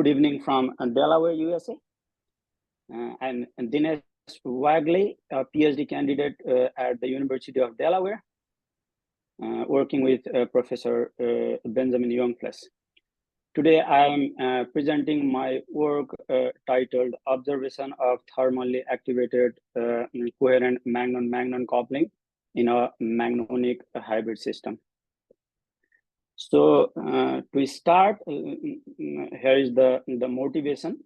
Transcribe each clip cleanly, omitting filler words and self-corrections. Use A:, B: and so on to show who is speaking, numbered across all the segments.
A: Good evening from Delaware, USA. I'm Dinesh Wagle, a PhD candidate at the University of Delaware, working with Professor Benjamin Youngflesh. Today, I'm presenting my work titled Observation of Thermally Activated Coherent Magnon-Magnon Coupling in a Magnonic Hybrid System. So to start, here is the motivation.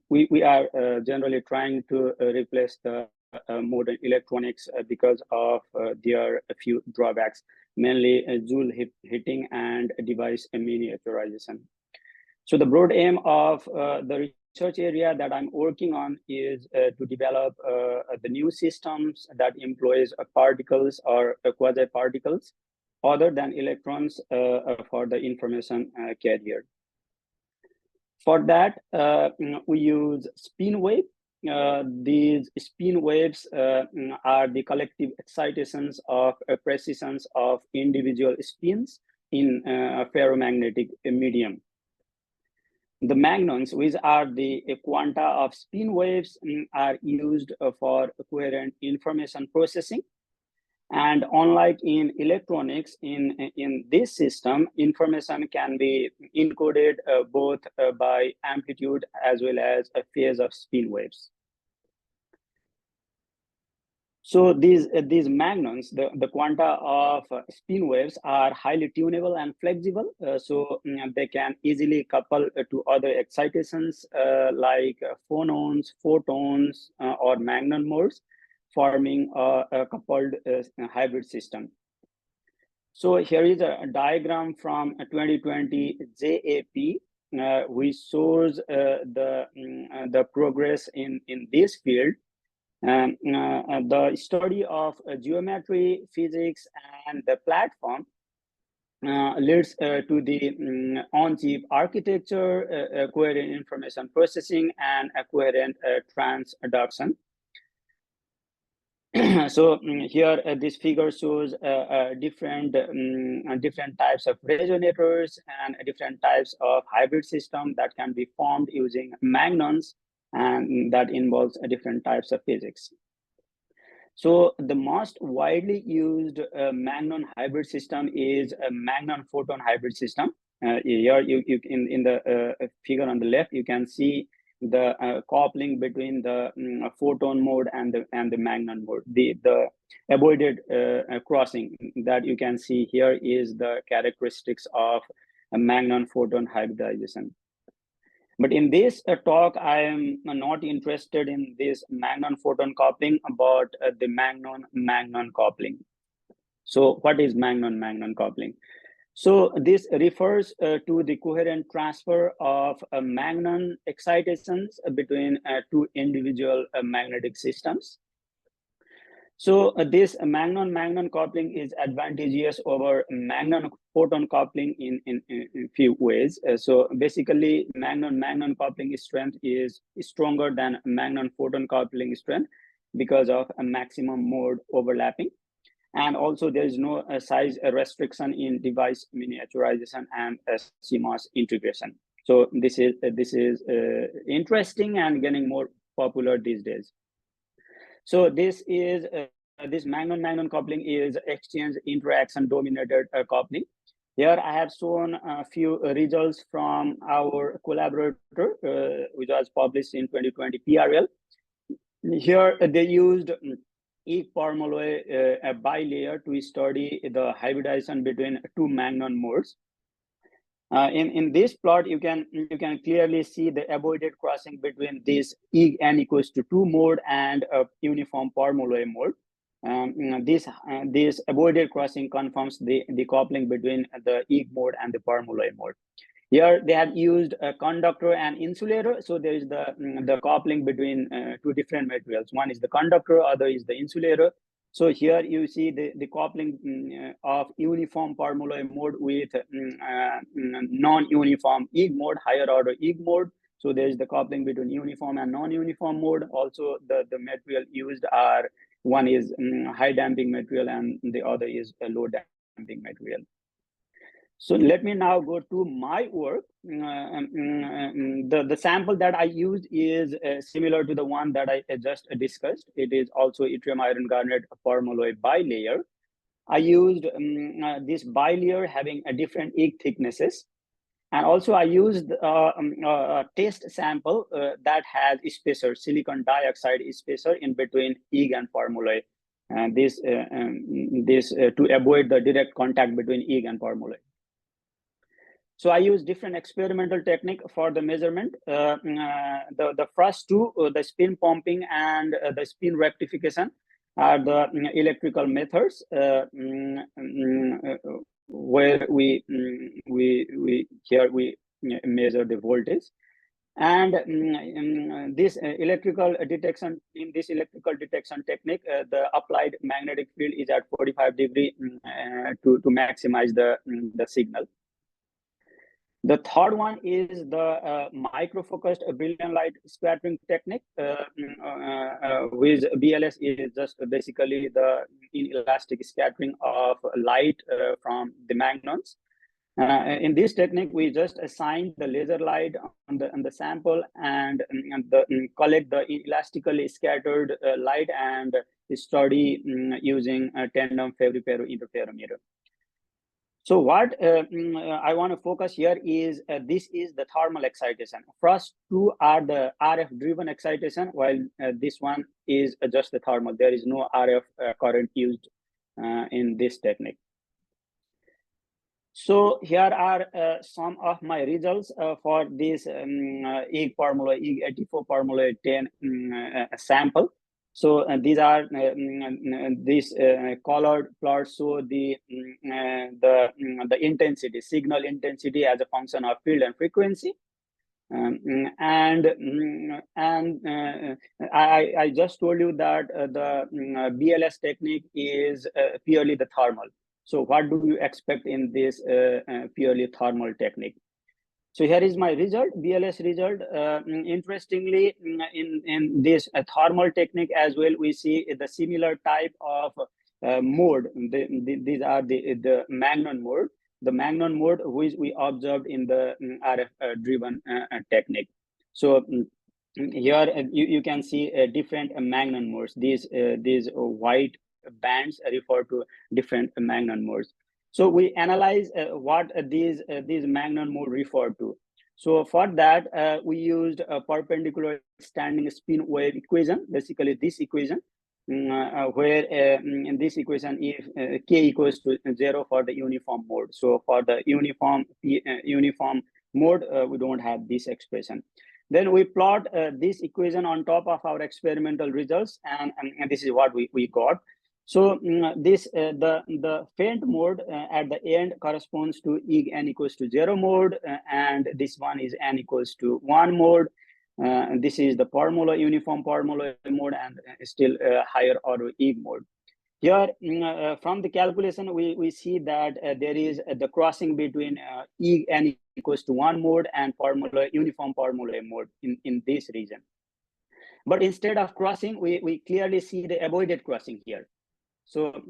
A: We are generally trying to replace the modern electronics because of their a few drawbacks, mainly joule heating and device miniaturization. So the broad aim of the research area that I'm working on is to develop the new systems that employs particles or quasi-particles other than electrons for the information carrier. For that, we use spin wave. These spin waves are the collective excitations of precisions of individual spins in a ferromagnetic medium. The magnons, which are the quanta of spin waves, are used for coherent information processing. And unlike in electronics, in this system, information can be encoded both by amplitude as well as a phase of spin waves. So these magnons, the quanta of spin waves, are highly tunable and flexible, so they can easily couple to other excitations like phonons, photons, or magnon modes, forming a coupled hybrid system. So here is a diagram from 2020 JAP, which shows the progress in this field. The study of geometry, physics, and the platform leads to the on-chip architecture, coherent information processing, and coherent transduction. So here this figure shows different types of resonators and different types of hybrid system that can be formed using magnons, and that involves different types of physics. So the most widely used magnon hybrid system is a magnon-photon hybrid system. Here you in the figure on the left, you can see the coupling between the photon mode and the magnon mode. The avoided crossing that you can see here is the characteristics of a magnon-photon hybridization. But in this talk, I am not interested in this magnon-photon coupling, but the magnon-magnon coupling. So what is magnon-magnon coupling? So this refers to the coherent transfer of magnon excitations between two individual magnetic systems. So this magnon-magnon coupling is advantageous over magnon-photon coupling in few ways. So basically, magnon-magnon coupling strength is stronger than magnon-photon coupling strength because of a maximum mode overlapping. And also there is no size restriction in device miniaturization and CMOS integration. So this is interesting and getting more popular these days. So this is this magnon-magnon coupling is exchange interaction dominated coupling. Here I have shown a few results from our collaborator, which was published in 2020 PRL. Here they used Ig-Parmaloy bilayer to study the hybridization between two magnon modes. In this plot, you can clearly see the avoided crossing between this Ig-N equals to 2 mode and a uniform Parmaloy mode. This avoided crossing confirms the coupling between the Ig mode and the Parmaloy mode. Here they have used a conductor and insulator. So there is the coupling between two different materials. One is the conductor, other is the insulator. So here you see the coupling of uniform Parmaloy mode with non-uniform Ig mode, higher order Ig mode. So there is the coupling between uniform and non-uniform mode. Also the material used are, one is high damping material and the other is a low damping material. So let me now go to my work. The sample that I used is similar to the one that I just discussed. It is also yttrium iron garnet permalloy bilayer. I used this bilayer having a different egg thicknesses. And also I used a test sample that has spacer, silicon dioxide spacer in between egg and permalloy. And this to avoid the direct contact between egg and permalloy. So I use different experimental technique for the measurement. The first two, the spin pumping and the spin rectification, are the electrical methods where we measure the voltage. And this electrical detection, in this electrical detection technique, the applied magnetic field is at 45 degree to maximize the signal. The third one is the micro-focused brilliant light scattering technique, which BLS is just basically the inelastic scattering of light from the magnons. In this technique, we just assign the laser light on the sample and collect the elastically scattered light and study using a tandem Fabry-Perot interferometer. So what I want to focus here is this is the thermal excitation. First two are the RF driven excitation, while this one is just the thermal. There is no RF current used in this technique. So here are some of my results for this EG permalloy, EG 84 permalloy 10 sample. So these are these colored plots show the intensity, signal intensity as a function of field and frequency. I just told you that the BLS technique is purely the thermal. So what do you expect in this purely thermal technique? So here is my result, BLS result. Interestingly, in this thermal technique as well, we see the similar type of mode. These are the magnon mode. The magnon mode which we observed in the RF driven technique. So here you can see different magnon modes. These white bands refer to different magnon modes. So we analyze what these magnon mode refer to. So for that, we used a perpendicular standing spin wave equation, basically this equation, where in this equation, if k equals to 0 for the uniform mode. So for the uniform mode, we don't have this expression. Then we plot this equation on top of our experimental results, and this is what we got. So this the faint mode at the end corresponds to EG n equals to 0 mode, and this one is n equals to 1 mode. This is the permalloy, uniform permalloy mode, and still higher order EG mode. Here, from the calculation, we see that there is the crossing between EG n equals to 1 mode and permalloy, uniform permalloy mode in this region. But instead of crossing, we clearly see the avoided crossing here. So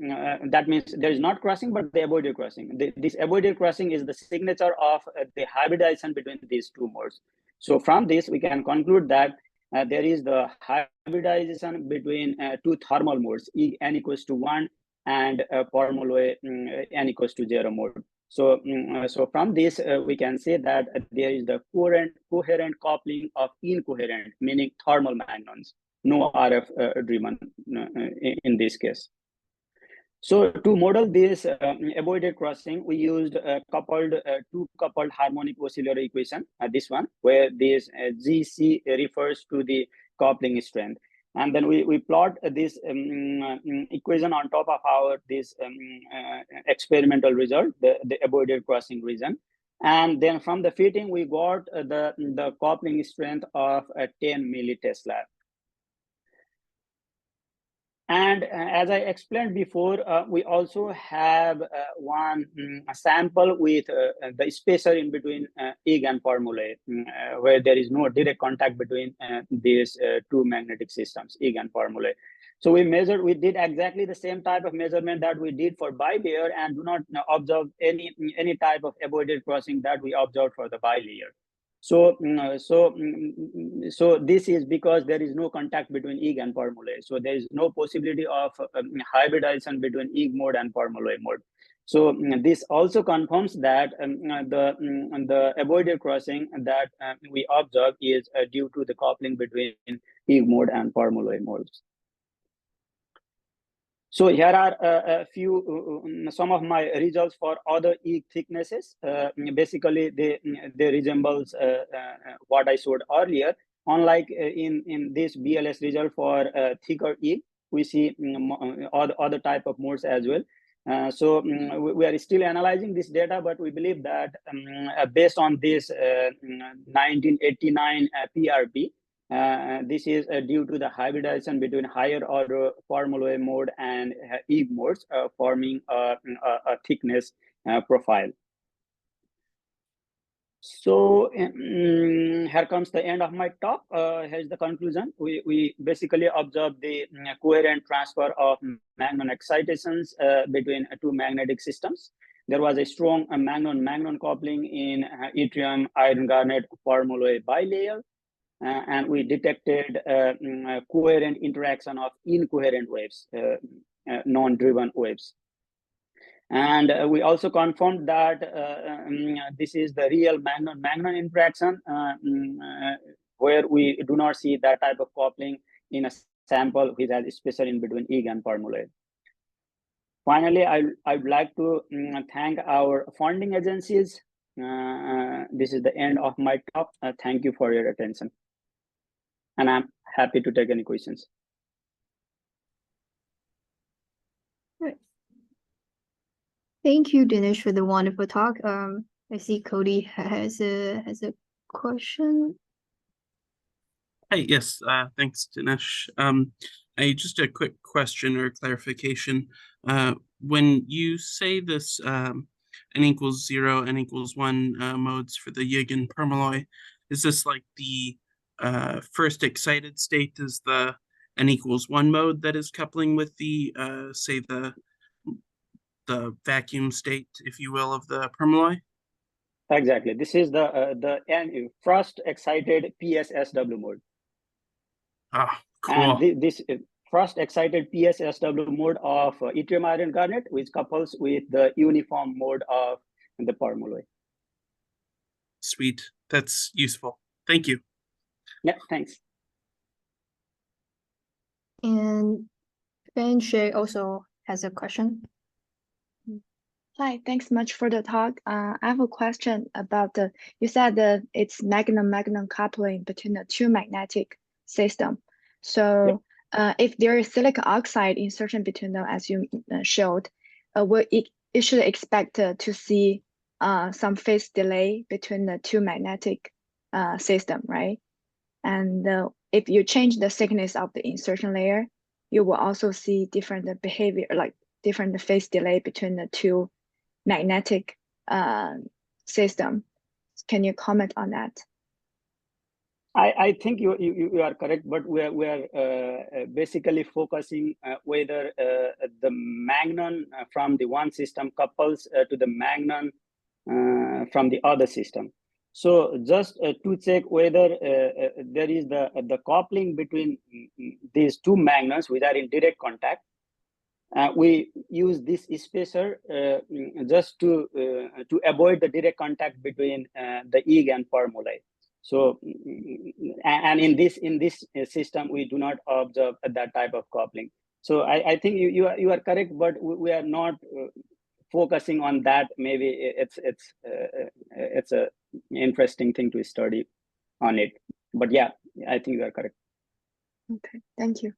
A: that means there is not crossing, but the avoided crossing. This avoided crossing is the signature of the hybridization between these two modes. So from this, we can conclude that there is the hybridization between two thermal modes, E n equals to 1 and permalloy n equals to 0 mode. So, so from this, we can say that there is the coherent coupling of incoherent, meaning thermal magnons, no RF driven in this case. So to model this avoided crossing, we used two coupled harmonic oscillator equation, this one, where this GC refers to the coupling strength. And then we plot this equation on top of our this experimental result, the avoided crossing region. And then from the fitting, we got the coupling strength of 10 millitesla. And as I explained before, we also have one sample with the spacer in between Ig and formulae, where there is no direct contact between these two magnetic systems, Ig and formulae. So we did exactly the same type of measurement that we did for bilayer, and do not observe any type of avoided crossing that we observed for the bilayer. So this is because there is no contact between Ig and formulae. So there is no possibility of hybridization between Ig mode and formulae mode. So this also confirms that the avoided crossing that we observe is due to the coupling between Ig mode and formulae modes. So here are some of my results for other Ig thicknesses. Basically, they resembles what I showed earlier. Unlike in this BLS result for thicker Ig, we see other type of modes as well. So we are still analyzing this data, but we believe that based on this 1989 PRB, this is due to the hybridization between higher order formulae mode and Ig modes, forming a thickness profile. So here comes the end of my talk. Here's the conclusion. We basically observed the coherent transfer of magnon excitations between two magnetic systems. There was a strong magnon-magnon coupling in yttrium iron garnet formulae bilayer. And we detected coherent interaction of incoherent waves, non-driven waves. And we also confirmed that this is the real magnon-magnon interaction, where we do not see that type of coupling in a sample which has spacer in between Ig and formulae. Finally, I'd like to thank our funding agencies. This is the end of my talk. Thank you for your attention. And I'm happy to take any questions.
B: Right. Thank you, Dinesh, for the wonderful talk. I see Cody has a question.
C: Hey, yes, thanks, Dinesh. Just a quick question or clarification. When you say this n equals 0, n equals 1 modes for the Ig and permalloy, is this like the first excited state is the n equals 1 mode that is coupling with the say the vacuum state, if you will, of the permalloy?
A: Exactly. This is the first excited PSSW mode.
C: Ah, cool.
A: And this first excited PSSW mode of yttrium iron garnet, which couples with the uniform mode of the permalloy.
C: Sweet. That's useful. Thank you.
A: Yeah, thanks.
B: And Ben Shay also has a question.
D: Hi, thanks much for the talk. I have a question about you said that it's magnon-magnon coupling between the two magnetic system. So if there is silicon oxide insertion between them, as you showed, it should expect to see some phase delay between the two magnetic system, right? And if you change the thickness of the insertion layer, you will also see different behavior, like different phase delay between the two magnetic system. Can you comment on that?
A: I think you are correct, but we are basically focusing whether the magnon from the one system couples to the magnon from the other system. So just to check whether there is the coupling between these two magnons which are in direct contact, we use this spacer just to avoid the direct contact between the Ig and formulae. So, and in this system, we do not observe that type of coupling. So I think you are correct, but we are not focusing on that. Maybe it's a interesting thing to study on it. But yeah, I think you are correct.
D: Okay, thank you.